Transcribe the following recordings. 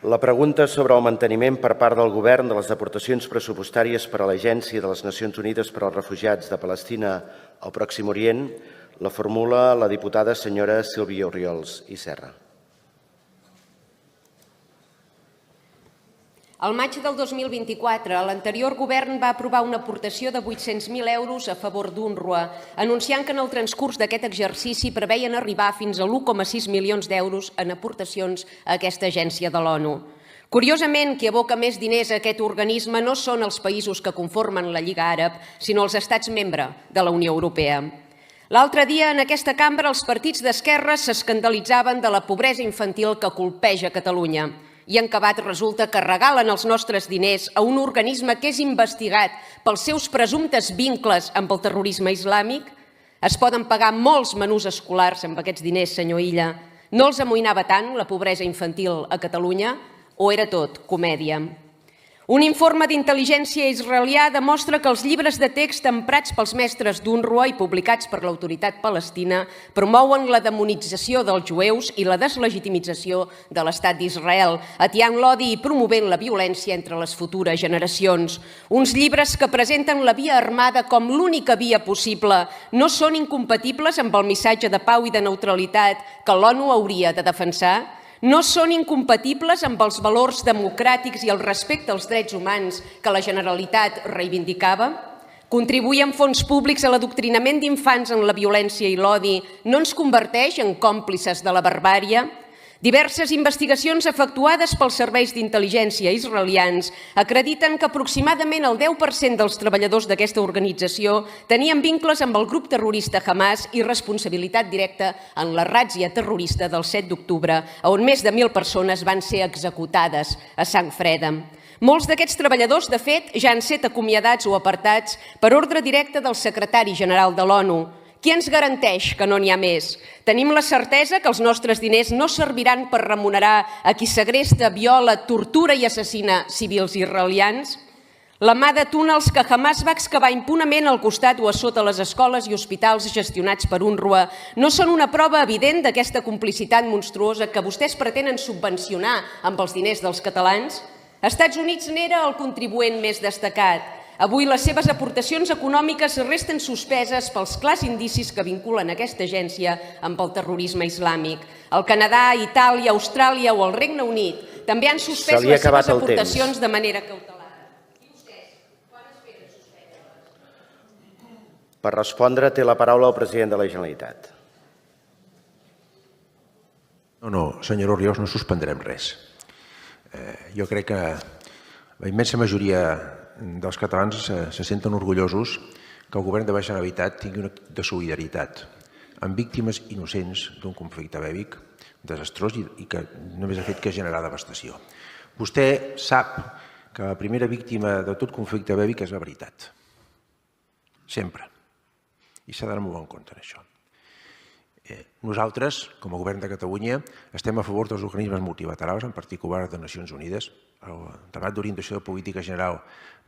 La pregunta sobre el manteniment per part del Govern de les aportacions pressupostàries per a l'Agència de les Nacions Unides per als Refugiats de Palestina al Pròxim Orient la formula la diputada senyora Sílvia Oriols i Serra. Al maig del 2024, l'anterior govern va aprovar una aportació de 800.000 euros a favor d'UNRWA, anunciant que en el transcurs d'aquest exercici preveien arribar fins a 1,6 milions d'euros en aportacions a aquesta agència de l'ONU. Curiosament, qui aboca més diners a aquest organisme no són els països que conformen la Lliga Àrab, sinó els estats membres de la Unió Europea. L'altre dia, en aquesta cambra, els partits d'esquerra s'escandalitzaven de la pobresa infantil que colpeja Catalunya. I en acabat resulta que regalen els nostres diners a un organisme que és investigat pels seus presumptes vincles amb el terrorisme islàmic? Es poden pagar molts menús escolars amb aquests diners, senyor Illa. No els amoïnava tant la pobresa infantil a Catalunya o era tot comèdia? Un informe d'intel·ligència israelià demostra que els llibres de text emprats pels mestres d'UNRWA i publicats per l'autoritat palestina promouen la demonització dels jueus i la deslegitimització de l'estat d'Israel, atiant l'odi i promovent la violència entre les futures generacions. Uns llibres que presenten la via armada com l'única via possible no són incompatibles amb el missatge de pau i de neutralitat que l'ONU hauria de defensar? No són incompatibles amb els valors democràtics i el respecte als drets humans que la Generalitat reivindicava? Contribuir amb fons públics a l'adoctrinament d'infants en la violència i l'odi no ens converteix en còmplices de la barbàrie? Diverses investigacions efectuades pels serveis d'intel·ligència israelians acrediten que aproximadament el 10% dels treballadors d'aquesta organització tenien vincles amb el grup terrorista Hamas i responsabilitat directa en la ràtzia terrorista del 7 d'octubre, on més de 1.000 persones van ser executades a sang freda. Molts d'aquests treballadors, de fet, ja han estat acomiadats o apartats per ordre directe del secretari general de l'ONU. Qui ens garanteix que no n'hi ha més? Tenim la certesa que els nostres diners no serviran per remunerar a qui segresta, viola, tortura i assassina civils israelians? La mà de túnels que Hamas va excavar impunament al costat o a sota les escoles i hospitals gestionats per UNRWA no són una prova evident d'aquesta complicitat monstruosa que vostès pretenen subvencionar amb els diners dels catalans? Estats Units n'era el contribuent més destacat. Avui les seves aportacions econòmiques resten suspeses pels clars indicis que vinculen aquesta agència amb el terrorisme islàmic. El Canadà, Itàlia, Austràlia o el Regne Unit també han suspès les seves aportacions de manera cautelar. I vostès, quan esperen suspendre-les? Per respondre, té la paraula el president de la Generalitat. No, senyora Oriols, no suspendrem res. Jo crec que la immensa majoria dels catalans se senten orgullosos que el govern de la Generalitat tingui un acte de solidaritat amb víctimes innocents d'un conflicte bèl·lic desastrós i que només ha fet que generar devastació. Vostè sap que la primera víctima de tot conflicte bèl·lic és la veritat. Sempre. I s'ha d'anar molt en compte d'això. Nosaltres, com a govern de Catalunya, estem a favor dels organismes multilaterals, en particular de Nacions Unides. Al debat d'orientació de política general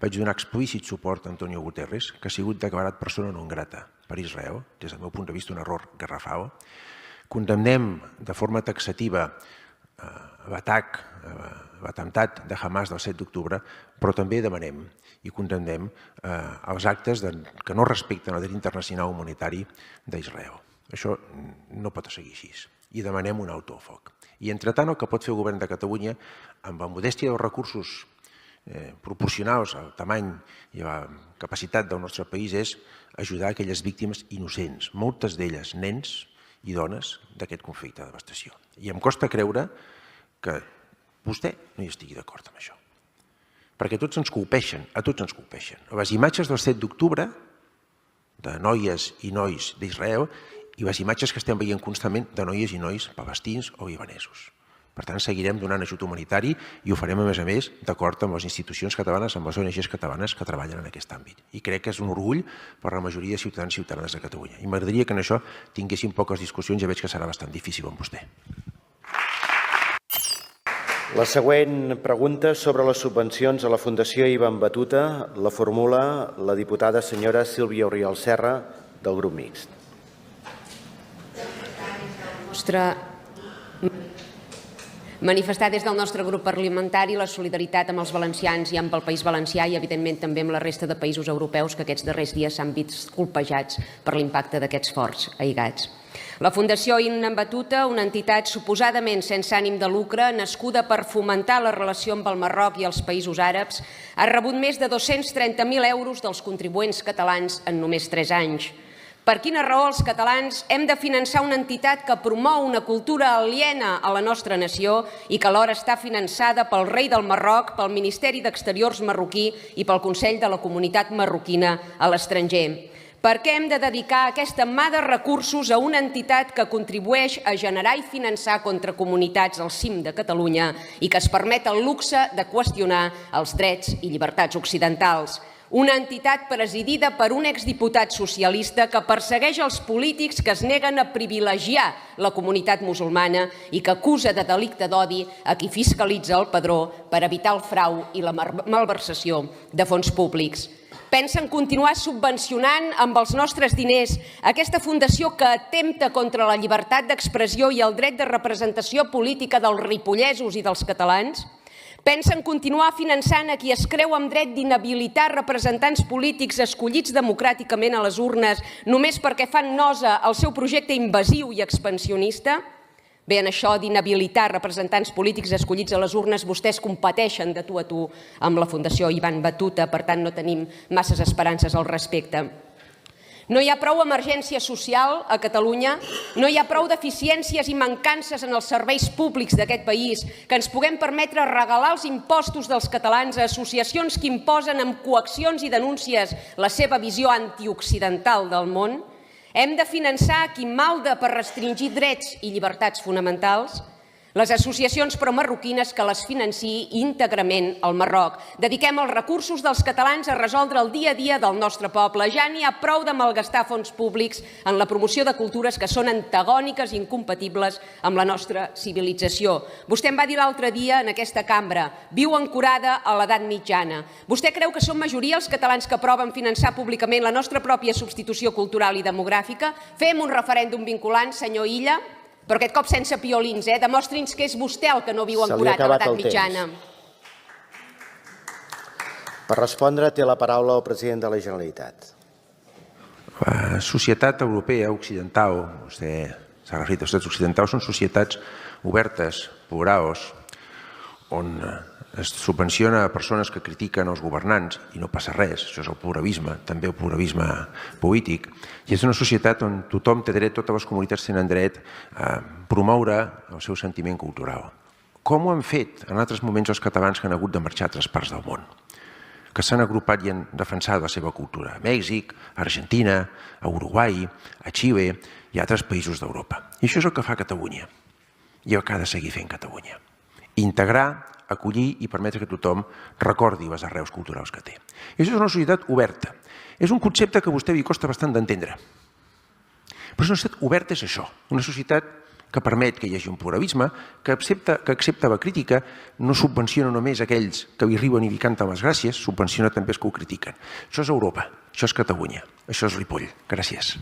vaig donar explícit suport a Antonio Guterres, que ha sigut declarat persona non grata per Israel, des del meu punt de vista un error garrafal. Condemnem de forma taxativa l'atac, l'atemptat de Hamas del 7 d'octubre, però també demanem i condemnem els actes que no respecten el dret internacional humanitari d'Israel. Això no pot seguir així i demanem un alto al foc. I entretant el que pot fer el govern de Catalunya amb la modèstia dels recursos proporcionals al tamany i a la capacitat del nostre país és ajudar aquelles víctimes innocents, moltes d'elles nens i dones d'aquest conflicte de devastació. I em costa creure que vostè no hi estigui d'acord amb això. Perquè a tots ens colpeixen. Les imatges del 7 d'octubre de noies i nois d'Israel i les imatges que estem veient constantment de noies i nois palestins o libanesos. Per tant, seguirem donant ajut humanitari i ho farem, a més, d'acord amb les institucions catalanes, amb les ONGs catalanes que treballen en aquest àmbit. I crec que és un orgull per la majoria de ciutadans i ciutadanes de Catalunya. I m'agradaria que en això tinguéssim poques discussions, ja veig que serà bastant difícil amb vostè. La següent pregunta sobre les subvencions a la Fundació Ibn Battuta la formula la diputada senyora Sílvia Oriols Serra del grup mixt. Manifestar des del nostre grup parlamentari la solidaritat amb els valencians i amb el País Valencià i, evidentment, també amb la resta de països europeus que aquests darrers dies s'han vist colpejats per l'impacte d'aquests forts aigats. La Fundació Ibn Battuta, una entitat suposadament sense ànim de lucre, nascuda per fomentar la relació amb el Marroc i els països àrabs, ha rebut més de 230.000 euros dels contribuents catalans en només 3 anys. Per quina raó els catalans hem de finançar una entitat que promou una cultura aliena a la nostra nació i que alhora està finançada pel rei del Marroc, pel Ministeri d'Exteriors marroquí i pel Consell de la Comunitat Marroquina a l'estranger? Per què hem de dedicar aquesta mà de recursos a una entitat que contribueix a generar i finançar contra comunitats al cim de Catalunya i que es permet el luxe de qüestionar els drets i llibertats occidentals? Una entitat presidida per un exdiputat socialista que persegueix els polítics que es neguen a privilegiar la comunitat musulmana i que acusa de delicte d'odi a qui fiscalitza el padró per evitar el frau i la malversació de fons públics. Pensen continuar subvencionant amb els nostres diners aquesta fundació que atempta contra la llibertat d'expressió i el dret de representació política dels ripollesos i dels catalans? Pensen continuar finançant a qui es creu amb dret d'inhabilitar representants polítics escollits democràticament a les urnes només perquè fan nosa al seu projecte invasiu i expansionista? Bé, en això d'inhabilitar representants polítics escollits a les urnes, vostès competeixen de tu a tu amb la Fundació Ibn Battuta, per tant no tenim masses esperances al respecte. No hi ha prou emergència social a Catalunya, no hi ha prou deficiències i mancances en els serveis públics d'aquest país que ens puguem permetre regalar els impostos dels catalans a associacions que imposen amb coaccions i denúncies la seva visió antioccidental del món. Hem de finançar a qui malda per restringir drets i llibertats fonamentals. Les associacions promarroquines que les financiï íntegrament al Marroc. Dediquem els recursos dels catalans a resoldre el dia a dia del nostre poble. Ja n'hi ha prou de malgastar fons públics en la promoció de cultures que són antagòniques i incompatibles amb la nostra civilització. Vostè em va dir l'altre dia en aquesta cambra, viu ancorada a l'edat mitjana. Vostè creu que són majoria els catalans que aproven finançar públicament la nostra pròpia substitució cultural i demogràfica? Fem un referèndum vinculant, senyor Illa, però aquest cop sense piolins, demostri'ns que és vostè el que no viu ancorat a l'edat mitjana. Per respondre, té la paraula el president de la Generalitat. La societat europea occidental, vostè s'ha referit a societats occidentals, són societats obertes, plurals, on es subvenciona a persones que critiquen els governants i no passa res, això és el pluralisme, també el pluralisme polític, i és una societat on tothom té dret, totes les comunitats tenen dret a promoure el seu sentiment cultural. Com ho han fet en altres moments els catalans que han hagut de marxar a altres parts del món, que s'han agrupat i han defensat la seva cultura, a Mèxic, a Argentina, a Uruguai, a Xile i a altres països d'Europa. I això és el que fa Catalunya i el que ha de seguir fent Catalunya. Integrar, acollir i permetre que tothom recordi les arrels culturals que té. I això és una societat oberta. És un concepte que a vostè li costa bastant d'entendre. Però una societat oberta és això, una societat que permet que hi hagi un pluralisme, que accepta la crítica, no subvenciona només aquells que li riuen i li canten les gràcies, subvenciona també els que ho critiquen. Això és Europa, això és Catalunya, això és Ripoll. Gràcies.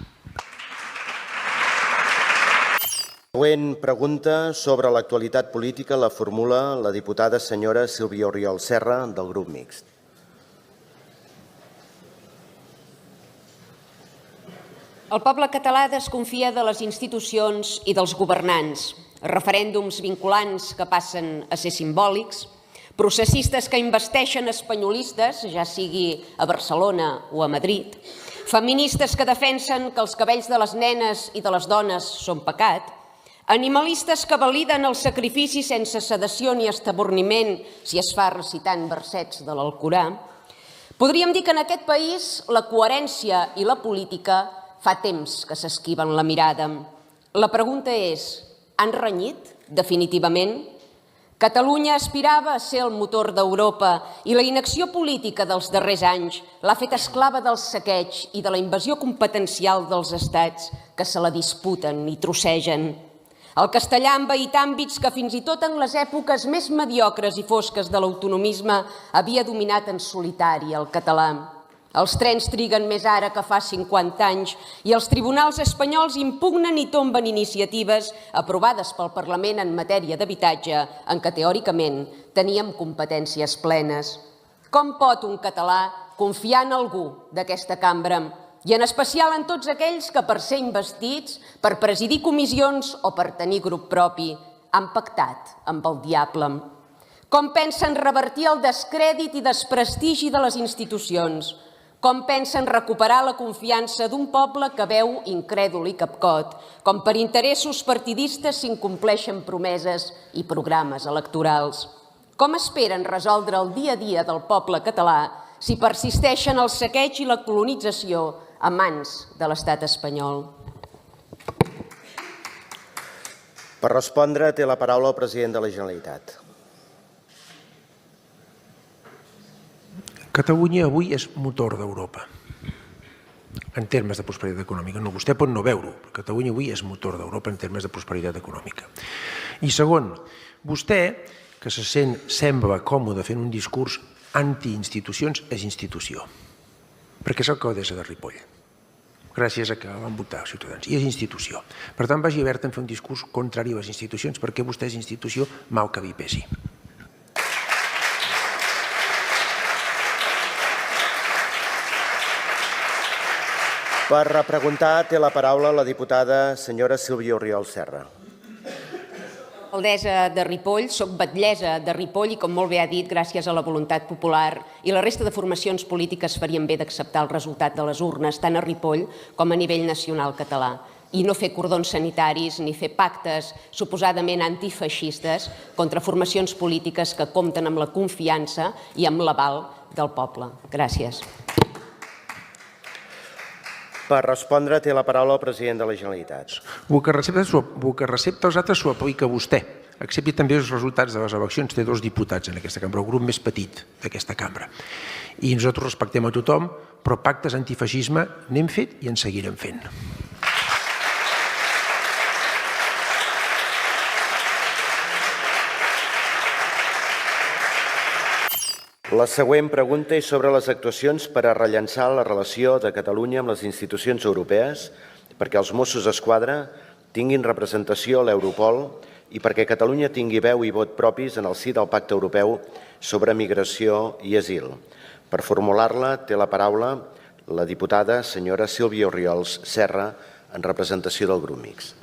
La següent pregunta sobre l'actualitat política la formula la diputada senyora Sílvia Oriol Serra, del grup mixt. El poble català desconfia de les institucions i dels governants, referèndums vinculants que passen a ser simbòlics, processistes que investeixen espanyolistes, ja sigui a Barcelona o a Madrid, feministes que defensen que els cabells de les nenes i de les dones són pecat, animalistes que validen el sacrifici sense sedació ni estaborniment si es fa recitant versets de l'Alcorà. Podríem dir que en aquest país la coherència i la política fa temps que s'esquiven la mirada. La pregunta és, han renyit definitivament? Catalunya aspirava a ser el motor d'Europa i la inacció política dels darrers anys l'ha fet esclava del saqueig i de la invasió competencial dels estats que se la disputen i trossegen. El castellà ha envaït àmbits que fins i tot en les èpoques més mediocres i fosques de l'autonomisme havia dominat en solitari el català. Els trens triguen més ara que fa 50 anys i els tribunals espanyols impugnen i tomben iniciatives aprovades pel Parlament en matèria d'habitatge en què teòricament teníem competències plenes. Com pot un català confiar en algú d'aquesta cambra i en especial en tots aquells que per ser investits, per presidir comissions o per tenir grup propi han pactat amb el diable? Com pensen revertir el descrèdit i desprestigi de les institucions? Com pensen recuperar la confiança d'un poble que veu incrèdul i capcot, com per interessos partidistes s'incompleixen promeses i programes electorals? Com esperen resoldre el dia a dia del poble català si persisteixen el saqueig i la colonització a mans de l'estat espanyol? Per respondre, té la paraula el president de la Generalitat. Catalunya avui és motor d'Europa, en termes de prosperitat econòmica. No, vostè pot no veure-ho, però Catalunya avui és motor d'Europa en termes de prosperitat econòmica. I segon, vostè, que sembla còmode fent un discurs anti-institucions, és institució, perquè és alcaldessa de Ripoll, gràcies a que van votar els ciutadans, i és institució. Per tant, vagi alerta en fer un discurs contrari a les institucions, perquè vostè és institució, mal que vi pesi. Per repreguntar, té la paraula la diputada senyora Sílvia Oriol Serra. Alcaldessa de Ripoll, soc batllessa de Ripoll i, com molt bé ha dit, gràcies a la voluntat popular i la resta de formacions polítiques farien bé d'acceptar el resultat de les urnes, tant a Ripoll com a nivell nacional català, i no fer cordons sanitaris ni fer pactes suposadament antifeixistes contra formacions polítiques que compten amb la confiança i amb l'aval del poble. Gràcies. Per respondre, té la paraula el president de la Generalitat. El que recepta els altres s'ho aplica a vostè. Accepti també els resultats de les eleccions. Té 2 diputats en aquesta cambra, el grup més petit d'aquesta cambra. I nosaltres respectem a tothom, però pactes antifeixisme n'hem fet i en seguirem fent. La següent pregunta és sobre les actuacions per a rellançar la relació de Catalunya amb les institucions europees perquè els Mossos d'Esquadra tinguin representació a l'Europol i perquè Catalunya tingui veu i vot propis en el si del Pacte Europeu sobre Migració i Asil. Per formular-la té la paraula la diputada senyora Sílvia Oriols Serra en representació del grup mixt.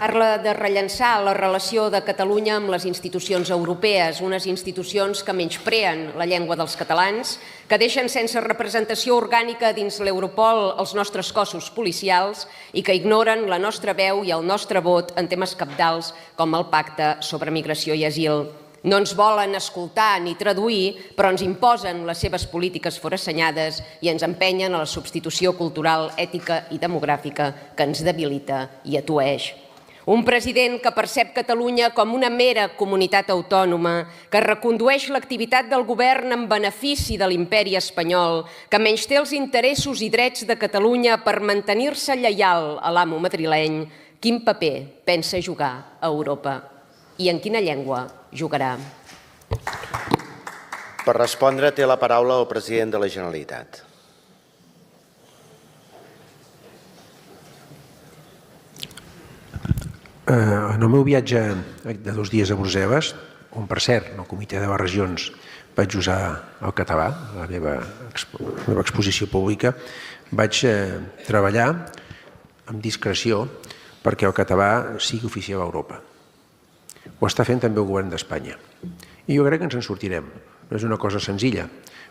Parla de rellançar la relació de Catalunya amb les institucions europees, unes institucions que menyspreen la llengua dels catalans, que deixen sense representació orgànica dins l'Europol els nostres cossos policials i que ignoren la nostra veu i el nostre vot en temes cabdals com el Pacte sobre Migració i Asil. No ens volen escoltar ni traduir, però ens imposen les seves polítiques forassenyades i ens empenyen a la substitució cultural, ètica i demogràfica que ens debilita i atueix. Un president que percep Catalunya com una mera comunitat autònoma, que recondueix l'activitat del govern en benefici de l'imperi espanyol, que menysté els interessos i drets de Catalunya per mantenir-se lleial a l'amo madrileny, quin paper pensa jugar a Europa? I en quina llengua jugarà? Per respondre, té la paraula el president de la Generalitat. En el meu viatge de 2 dies a Brussel·les, on per cert, en el comitè de les regions vaig usar el català, la meva exposició pública, vaig treballar amb discreció perquè el català sigui oficial a Europa. Ho està fent també el govern d'Espanya. I jo crec que ens en sortirem. No és una cosa senzilla,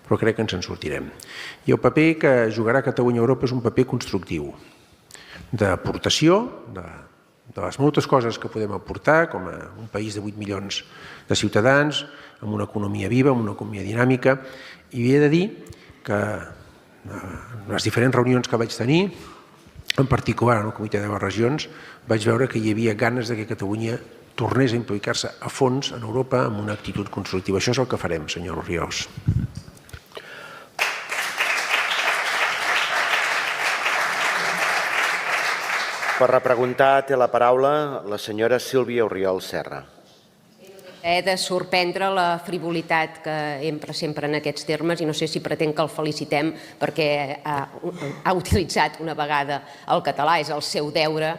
però crec que ens en sortirem. I el paper que jugarà Catalunya a Europa és un paper constructiu, d'aportació, de les moltes coses que podem aportar com a un país de 8 milions de ciutadans, amb una economia viva, amb una economia dinàmica, i he de dir que en les diferents reunions que vaig tenir, en particular en el comitè de les regions, vaig veure que hi havia ganes que Catalunya tornés a implicar-se a fons en Europa amb una actitud constructiva. Això és el que farem, senyor Oriols. Per repreguntar, té la paraula la senyora Sílvia Oriol Serra. He de sorprendre la frivolitat que empra sempre en aquests termes i no sé si pretén que el felicitem perquè ha utilitzat una vegada el català, és el seu deure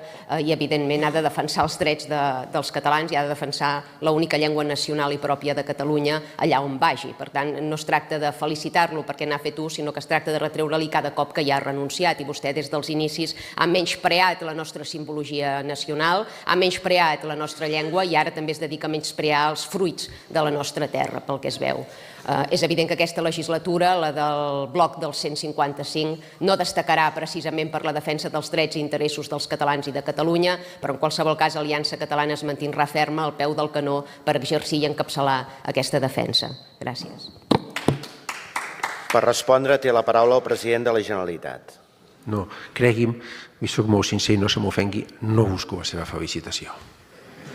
i evidentment ha de defensar els drets dels catalans i ha de defensar l'única llengua nacional i pròpia de Catalunya allà on vagi. Per tant, no es tracta de felicitar-lo perquè n'ha fet ús, sinó que es tracta de retreure-li cada cop que hi ha renunciat i vostè des dels inicis ha menyspreat la nostra simbologia nacional, ha menyspreat la nostra llengua i ara també es dedica a menysprear els fruits de la nostra terra, pel que es veu. És evident que aquesta legislatura, la del bloc del 155, no destacarà precisament per la defensa dels drets i interessos dels catalans i de Catalunya, però en qualsevol cas Aliança Catalana es mantindrà ferma al peu del canó per exercir i encapçalar aquesta defensa. Gràcies. Per respondre té la paraula el president de la Generalitat. No, cregui'm, i soc molt sincer i no se m'ofengui, no busco la seva felicitació.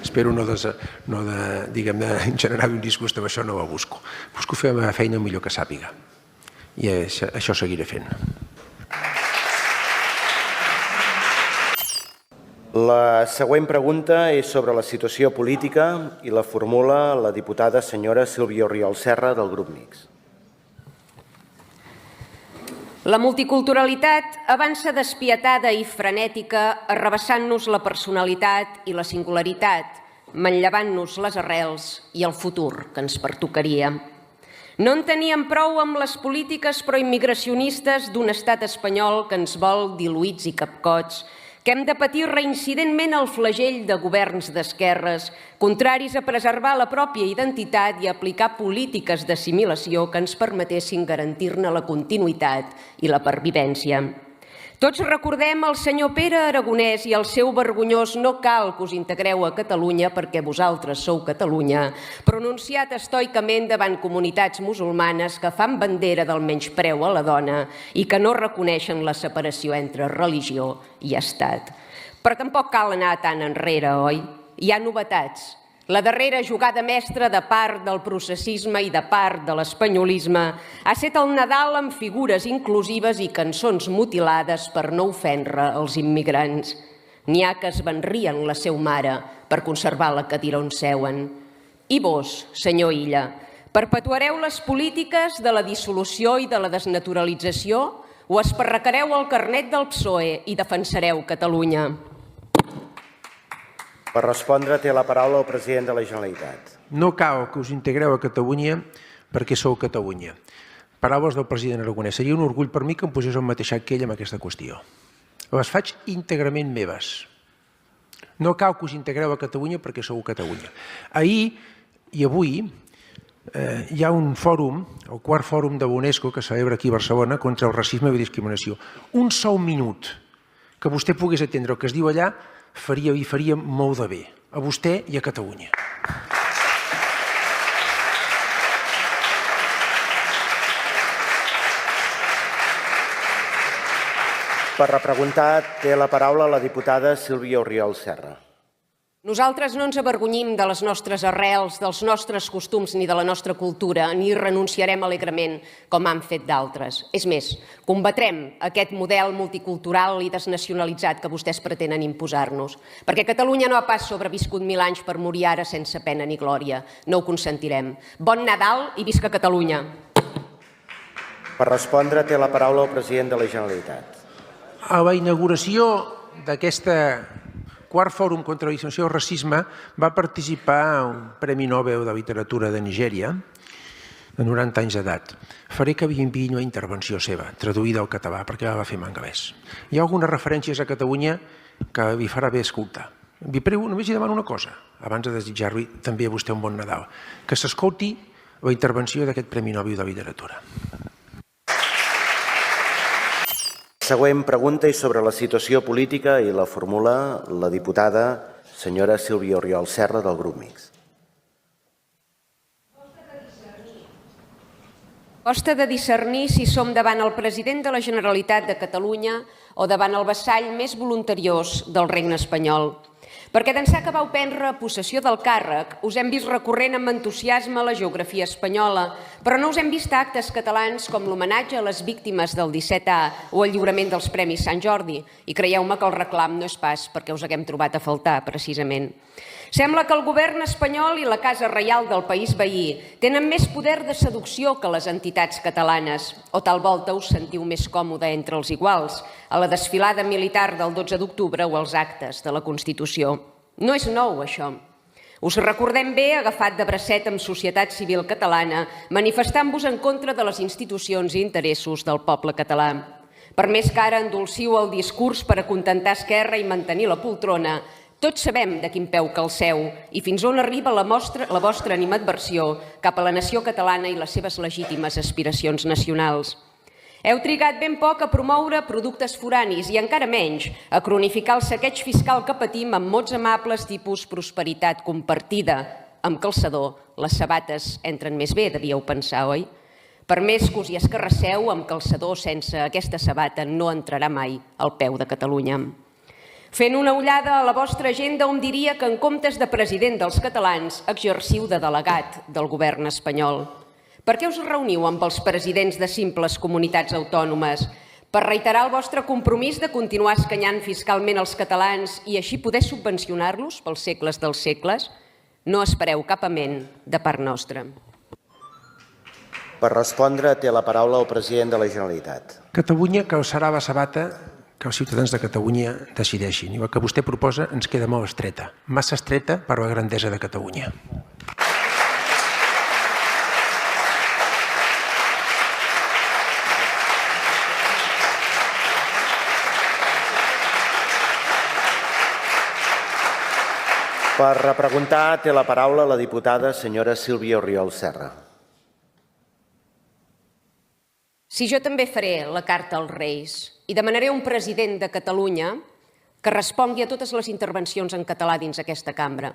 Espero no generar un disgust amb això, no ho busco. Busco fer la meva feina el millor que sàpiga. I això seguiré fent. La següent pregunta és sobre la situació política i la formula la diputada senyora Sílvia Oriol Serra del grup mixt. La multiculturalitat avança despietada i frenètica, arrabassant-nos la personalitat i la singularitat, manllevant-nos les arrels i el futur que ens pertocaria. No en teníem prou amb les polítiques proimmigracionistes d'un estat espanyol que ens vol diluïts i capcots, que hem de patir reincidentment el flagell de governs d'esquerres, contraris a preservar la pròpia identitat i a aplicar polítiques d'assimilació que ens permetessin garantir-ne la continuïtat i la pervivència. Tots recordem el senyor Pere Aragonès i el seu vergonyós "no cal que us integreu a Catalunya perquè vosaltres sou Catalunya", pronunciat estoicament davant comunitats musulmanes que fan bandera del menyspreu a la dona i que no reconeixen la separació entre religió i estat. Però tampoc cal anar tan enrere, oi? Hi ha novetats. La darrera jugada mestra de part del processisme i de part de l'espanyolisme ha estat el Nadal amb figures inclusives i cançons mutilades per no ofendre els immigrants. N'hi ha que es van rient la seu mare per conservar la cadira on seuen. I vos, senyor Illa, perpetuareu les polítiques de la dissolució i de la desnaturalització o esparracareu el carnet del PSOE i defensareu Catalunya? Per respondre té la paraula el president de la Generalitat. No cal que us integreu a Catalunya perquè sou Catalunya. Paraules del president Aragonès. Seria un orgull per mi que em posés al mateix sac que ell amb aquesta qüestió. Les faig íntegrament meves. No cal que us integreu a Catalunya perquè sou Catalunya. Ahir i avui hi ha un fòrum, el quart fòrum de l'UNESCO que es celebra aquí a Barcelona contra el racisme i la discriminació. Un sol minut que vostè pogués atendre el que es diu allà faria molt de bé, a vostè i a Catalunya. Per repreguntar té la paraula la diputada Sílvia Oriol Serra. Nosaltres no ens avergonyim de les nostres arrels, dels nostres costums ni de la nostra cultura, ni renunciarem alegrement, com han fet d'altres. És més, combatrem aquest model multicultural i desnacionalitzat que vostès pretenen imposar-nos, perquè Catalunya no ha pas sobreviscut 1000 anys per morir ara sense pena ni glòria. No ho consentirem. Bon Nadal i visca Catalunya! Per respondre té la paraula el president de la Generalitat. A la inauguració d'aquesta quart fòrum contra la discriminació i el racisme va participar un Premi Nobel de Literatura de Nigèria, de 90 anys d'edat. Faré que vi una intervenció seva, traduïda al català, perquè la va fer en anglès. Hi ha algunes referències a Catalunya que li farà bé escoltar. Només li demano una cosa, abans de desitjar-li també a vostè un bon Nadal, que s'escolti la intervenció d'aquest Premi Nobel de Literatura. La següent pregunta és sobre la situació política i la formula la diputada senyora Sílvia Oriol Serra del grup mixt. Costa de discernir si som davant el president de la Generalitat de Catalunya o davant el vassall més voluntariós del regne espanyol. Perquè d'ençà que vau prendre possessió del càrrec, us hem vist recorrent amb entusiasme a la geografia espanyola, però no us hem vist actes catalans com l'homenatge a les víctimes del 17A o el lliurament dels Premis Sant Jordi. I creieu-me que el reclam no és pas perquè us haguem trobat a faltar, precisament. Sembla que el govern espanyol i la Casa Reial del país veí tenen més poder de seducció que les entitats catalanes, o tal volta us sentiu més còmode entre els iguals, a la desfilada militar del 12 d'octubre o als actes de la Constitució. No és nou, això. Us recordem bé agafat de bracet amb societat civil catalana, manifestant-vos en contra de les institucions i interessos del poble català. Per més que ara endolciu el discurs per acontentar Esquerra i mantenir la poltrona, tots sabem de quin peu calceu i fins on arriba la vostra animadversió cap a la nació catalana i les seves legítimes aspiracions nacionals. Heu trigat ben poc a promoure productes foranis i encara menys a cronificar el saqueig fiscal que patim amb mots amables tipus prosperitat compartida. Amb calçador, les sabates entren més bé, devíeu pensar, oi? Per més que us hi escarrasseu, amb calçador sense aquesta sabata no entrarà mai al peu de Catalunya. Fent una ullada a la vostra agenda, hom diria que en comptes de president dels catalans exerciu de delegat del govern espanyol. Per què us reuniu amb els presidents de simples comunitats autònomes? Per reiterar el vostre compromís de continuar escanyant fiscalment els catalans i així poder subvencionar-los pels segles dels segles? No espereu cap amén de part nostra. Per respondre, té la paraula el president de la Generalitat. Catalunya causarà la sabata que els ciutadans de Catalunya decideixin. I el que vostè proposa ens queda molt estreta, massa estreta per la grandesa de Catalunya. Per repreguntar, té la paraula la diputada senyora Sílvia Oriol Serra. Si jo també faré la carta als Reis i demanaré a un president de Catalunya que respongui a totes les intervencions en català dins aquesta cambra.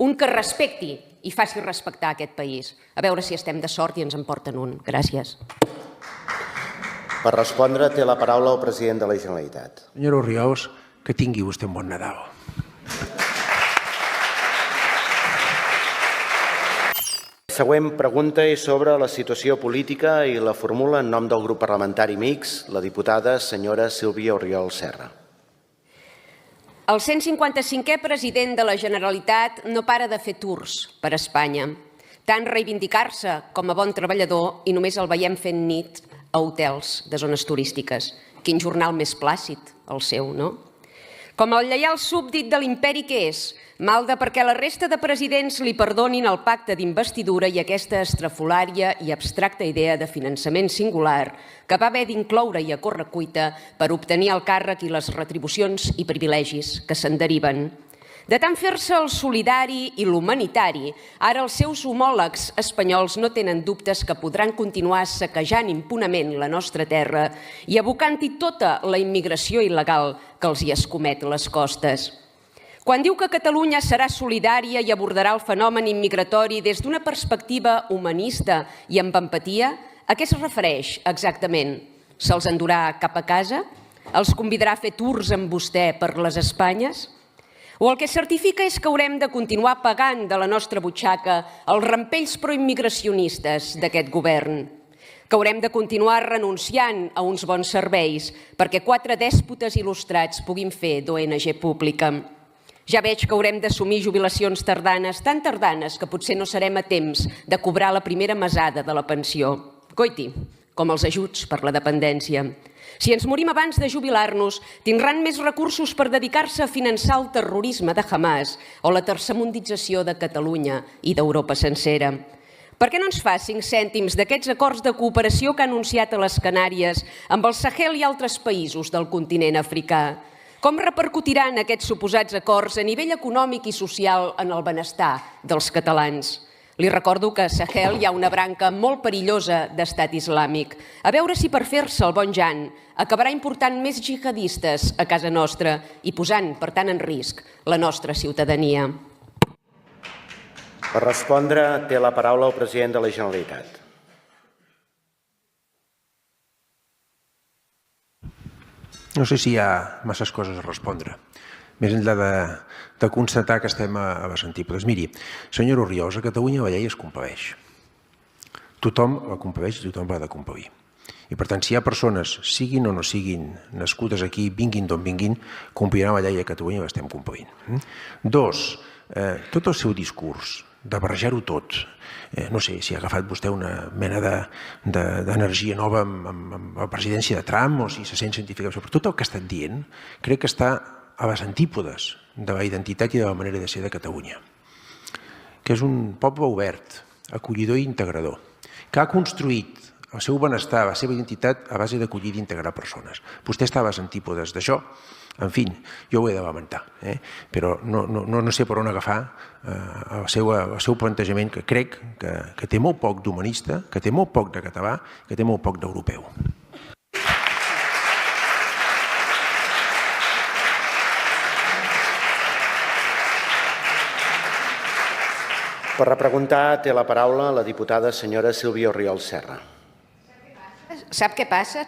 Un que respecti i faci respectar aquest país. A veure si estem de sort i ens en porten un. Gràcies. Per respondre, té la paraula el president de la Generalitat. Senyora Oriols, que tingui vostè un bon Nadal. La següent pregunta és sobre la situació política i la formula en nom del grup parlamentari mixt la diputada senyora Sílvia Oriol Serra. El 155è president de la Generalitat no para de fer tours per Espanya. Tant reivindicar-se com a bon treballador i només el veiem fent nit a hotels de zones turístiques. Quin jornal més plàcid, el seu, no? Com el lleial súbdit de l'imperi que és, malda perquè la resta de presidents li perdonin el pacte d'investidura i aquesta estrafolària i abstracta idea de finançament singular que va haver d'incloure i a correcuita per obtenir el càrrec i les retribucions i privilegis que se'n deriven. De tant fer-se el solidari i l'humanitari, ara els seus homòlegs espanyols no tenen dubtes que podran continuar saquejant impunament la nostra terra i abocant-hi tota la immigració il·legal que els hi escomet les costes. Quan diu que Catalunya serà solidària i abordarà el fenomen immigratori des d'una perspectiva humanista i amb empatia, a què es refereix exactament? Se'ls endurà cap a casa? Els convidarà a fer tours amb vostè per les Espanyes? O el que certifica és que haurem de continuar pagant de la nostra butxaca els rampells proimmigracionistes d'aquest govern? Que haurem de continuar renunciant a uns bons serveis perquè 4 dèspotes il·lustrats puguin fer d'ONG pública? Ja veig que haurem d'assumir jubilacions tardanes, tan tardanes que potser no serem a temps de cobrar la primera mesada de la pensió. Coiti, com els ajuts per la dependència. Si ens morim abans de jubilar-nos, tindran més recursos per dedicar-se a finançar el terrorisme de Hamas o la tercermundització de Catalunya i d'Europa sencera. Per què no ens fa 5 cèntims d'aquests acords de cooperació que ha anunciat a les Canàries amb el Sahel i altres països del continent africà? Com repercutiran aquests suposats acords a nivell econòmic i social en el benestar dels catalans? Li recordo que a Sahel hi ha una branca molt perillosa d'estat islàmic. A veure si per fer-se el bon Jan acabarà important més jihadistes a casa nostra i posant, per tant, en risc la nostra ciutadania. Per respondre, té la paraula el president de la Generalitat. No sé si hi ha masses coses a respondre, més enllà de constatar que estem a vessantí. Doncs miri, senyora Oriols, a Catalunya la llei es compleix. Tothom la compaeix i tothom l'ha de compair. I per tant, si hi ha persones, siguin o no siguin nascudes aquí, vinguin d'on vinguin, compliran la llei a Catalunya i l'estem complint. Dos, tot el seu discurs de barrejar-ho tot, no sé si ha agafat vostè una mena d'energia nova amb la presidència de Trump o si se sent científica, però tot el que ha estat dient crec que està a les antípodes de la identitat i de la manera de ser de Catalunya, que és un poble obert, acollidor i integrador, que ha construït el seu benestar, la seva identitat a base d'acollir i d'integrar persones. Vostè està a les antípodes d'això. En fi, jo ho he de lamentar, però no sé per on agafar el seu plantejament, que crec que té molt poc d'humanista, que té molt poc de català, que té molt poc d'europeu. Per repreguntar té la paraula la diputada senyora Sílvia Orriols Serra. Sap què passa?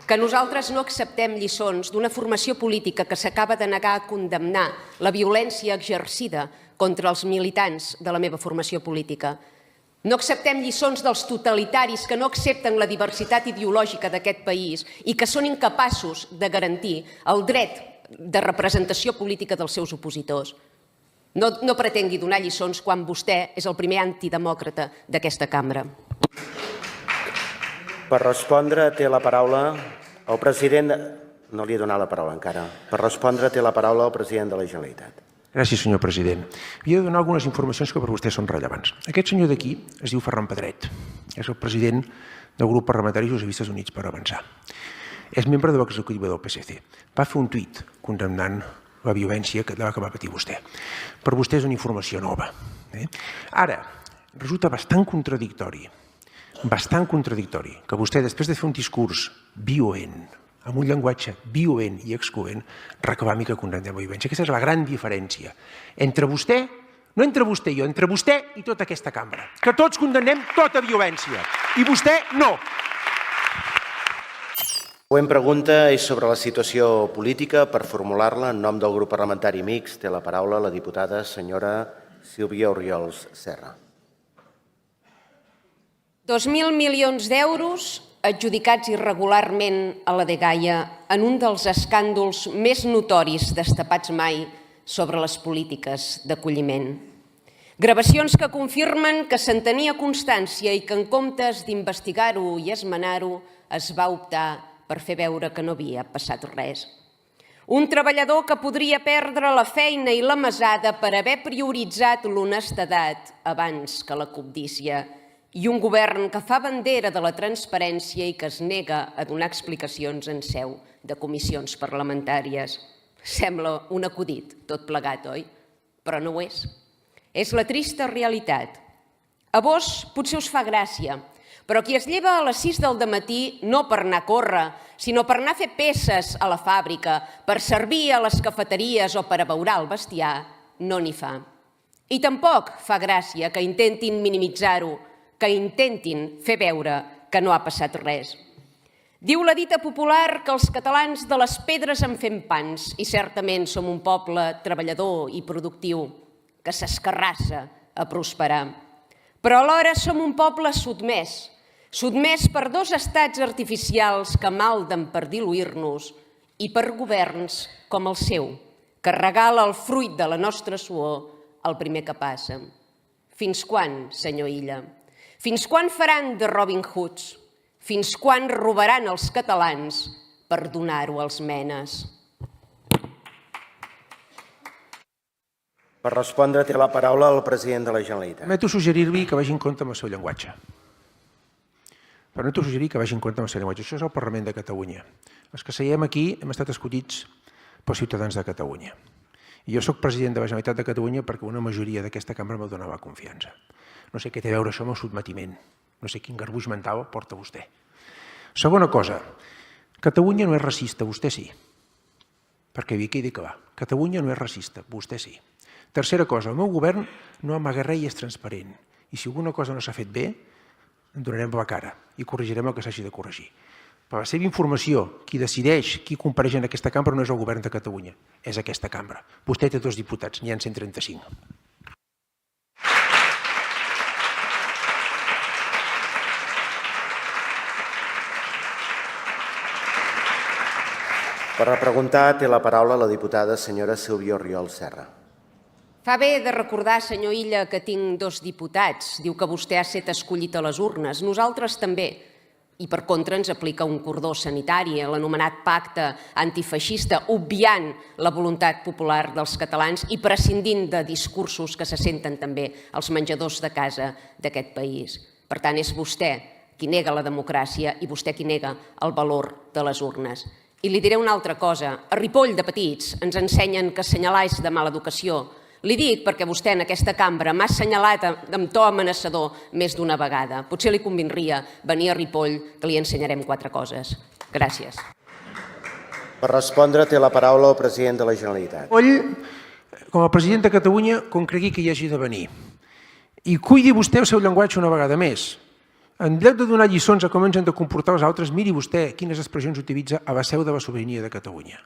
Que nosaltres no acceptem lliçons d'una formació política que s'acaba de negar a condemnar la violència exercida contra els militants de la meva formació política. No acceptem lliçons dels totalitaris que no accepten la diversitat ideològica d'aquest país i que són incapaços de garantir el dret de representació política dels seus opositors. No pretengui donar lliçons quan vostè és el primer antidemòcrata d'aquesta cambra. Per respondre té la paraula el president... No li he donat la paraula encara. Per respondre té la paraula el president de la Generalitat. Gràcies, senyor president. Havia de donar algunes informacions que per vostè són rellevants. Aquest senyor d'aquí es diu Ferran Pedret. És el president del grup parlamentari Socialistes Units per Avançar. És membre de l'executiva del PSC. Va fer un tuit condemnant la violència que va patir vostè. Per vostè és una informació nova. Ara, resulta bastant contradictori que vostè, després de fer un discurs violent, amb un llenguatge violent i excloent, reclami que condemnem la violència. Aquesta és la gran diferència entre vostè, no entre vostè i jo, entre vostè i tota aquesta cambra, que tots condemnem tota violència, i vostè no. La següent pregunta és sobre la situació política. Per formular-la en nom del grup parlamentari mixt té la paraula la diputada senyora Sílvia Orriols Serra. 2.000 milions d'euros adjudicats irregularment a la dgaia en un dels escàndols més notoris destapats mai sobre les polítiques d'acolliment. Gravacions que confirmen que se'n tenia constància i que en comptes d'investigar-ho i esmenar-ho es va optar per fer veure que no havia passat res. Un treballador que podria perdre la feina i la mesada per haver prioritzat l'honestedat abans que la cobdícia, i un govern que fa bandera de la transparència i que es nega a donar explicacions en seu de comissions parlamentàries. Sembla un acudit, tot plegat, oi? Però no ho és. És la trista realitat. A vos potser us fa gràcia, però qui es lleva a les 6 del dematí no per anar a córrer, sinó per anar a fer peces a la fàbrica, per servir a les cafeteries o per abeurar el bestiar, no n'hi fa. I tampoc fa gràcia que intentin minimitzar-ho, que intentin fer veure que no ha passat res. Diu la dita popular que els catalans de les pedres en fem pans i certament som un poble treballador i productiu que s'escarrassa a prosperar. Però alhora som un poble sotmès per 2 estats artificials que malden per diluir-nos i per governs com el seu, que regala el fruit de la nostra suor al primer que passa. Fins quan, senyor Illa? Fins quan faran de Robin Hoods? Fins quan robaran els catalans per donar-ho als menes? Per respondre té la paraula el president de la Generalitat. Permeto suggerir-li que vagi en compte amb el seu llenguatge. Això és el Parlament de Catalunya. Els que seiem aquí hem estat escollits pels ciutadans de Catalunya. I jo soc president de la Generalitat de Catalunya perquè una majoria d'aquesta cambra m'ha donat confiança. No sé què té a veure això amb el sotmetiment. No sé quin garbuix mental porta vostè. Segona cosa, Catalunya no és racista, vostè sí. Perquè havia quedi clar. Catalunya no és racista, vostè sí. Tercera cosa, el meu govern no amaga res i és transparent. I si alguna cosa no s'ha fet bé, en donarem la cara i corregirem el que s'hagi de corregir. Per la seva informació, qui decideix qui compareix en aquesta cambra no és el govern de Catalunya, és aquesta cambra. Vostè té 2 diputats, n'hi ha 135. Per repreguntar té la paraula la diputada senyora Sílvia Oriol Serra. Fa bé de recordar, senyor Illa, que tinc 2 diputats. Diu que vostè ha estat escollit a les urnes. Nosaltres també. I per contra ens aplica un cordó sanitari, l'anomenat pacte antifeixista, obviant la voluntat popular dels catalans i prescindint de discursos que se senten també als menjadors de casa d'aquest país. Per tant, és vostè qui nega la democràcia i vostè qui nega el valor de les urnes. I li diré una altra cosa. A Ripoll, de petits, ens ensenyen que assenyalar és de mala educació. Li dic perquè vostè en aquesta cambra m'ha assenyalat amb to amenaçador més d'una vegada. Potser li convindria venir a Ripoll, que li ensenyarem 4 coses. Gràcies. Per respondre té la paraula el president de la Generalitat. Com a president de Catalunya, com cregui que hi hagi de venir. I cuidi vostè el seu llenguatge una vegada més. En lloc de donar lliçons a com ens hem de comportar els altres, miri vostè quines expressions utilitza a la seu de la sobirania de Catalunya.